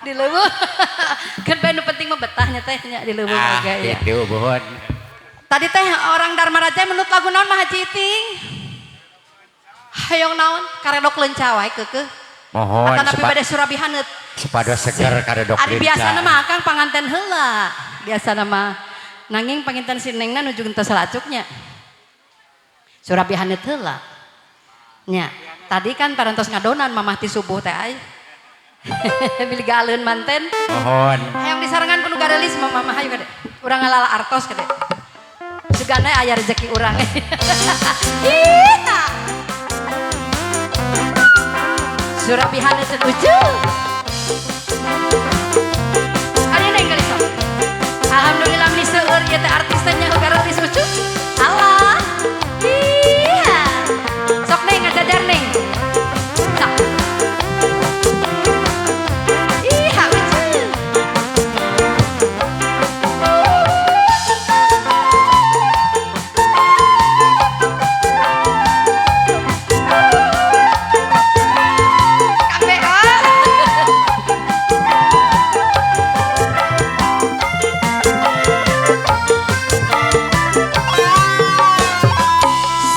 Di leuweung. Kan bae nu penting mah betahnya teh nya di leuweung aga ya. Gitu buhun. Tadi teh orang Dharma Raja menurut lagu naon mah Haji Iting? Hayong naon? Karedok leunca wae keukeuh. Mohon Atana bade surabihaneut. Sepados seger karedok Ari biasana mah Kang panganten heula. Biasana mah nanging panginten si Nengna nuju teu salacuknya. Surabihaneut heula. Nya, tadi kan parantos ngadonan mamah ti subuh teh ay. Bilih galeun manten. Mohon. Hayang disarengan penuh garelis mamah hayu kade. Urang ngalala artos kade. Sugana aya rezeki urang. Surabihaneut setuju. Ari neng geus sok. Alhamdulillah meni seueur ieu teh artisnya garelis lucu. Allah. Iya. Sok neng ngajajar neng. Sok. Iya lucu.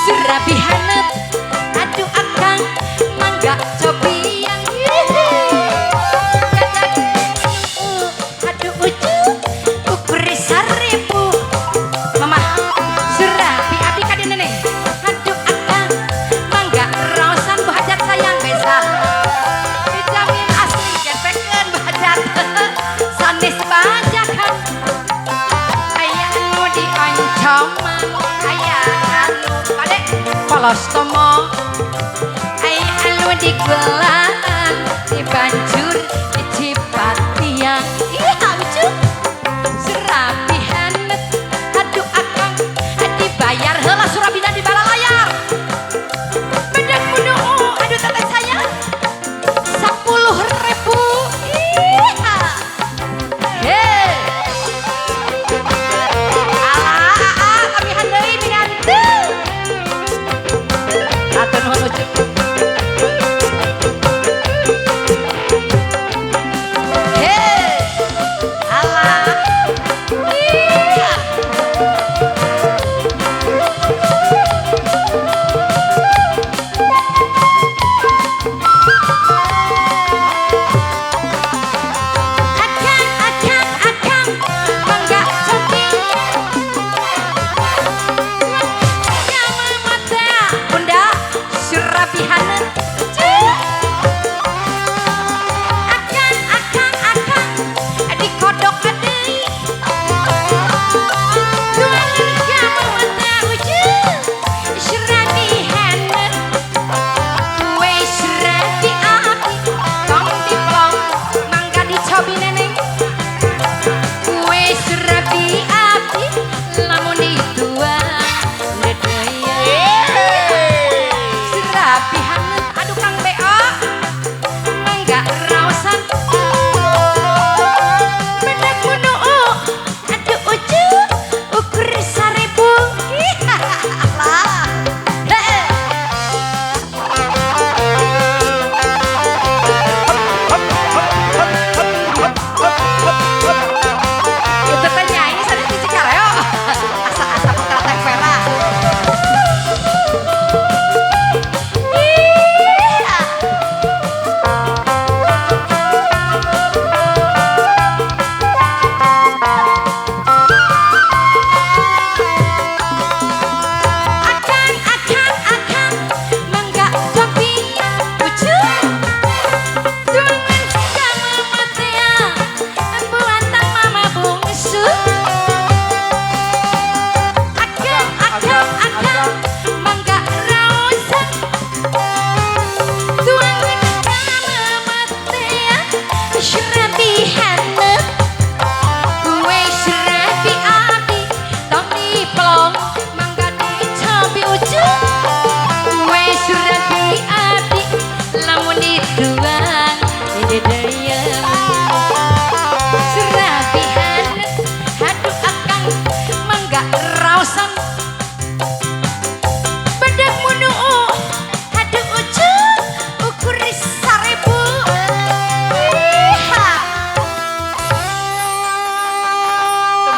Surabihaneut aduh akang mangga cobiang aduh uju ukur 1000 mama Surabi abi ka dieu neneng aduh akang mangga raosan bu hajat sayang besan dijamin asli gepekeun bu hajat sanes bajakan aya anu dioncoman aya anu pade polos tomo aya anu digelaan dibanjur dicipat tiang iya lucu Surabihaneut aduh akang dibayar heula surabina di balalayar bedak kudu aduh teteh sayang 10.000 iya hei ala kami handai minantu atur nuhun ujuk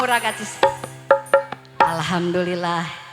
sampuraga cis. Alhamdulillah.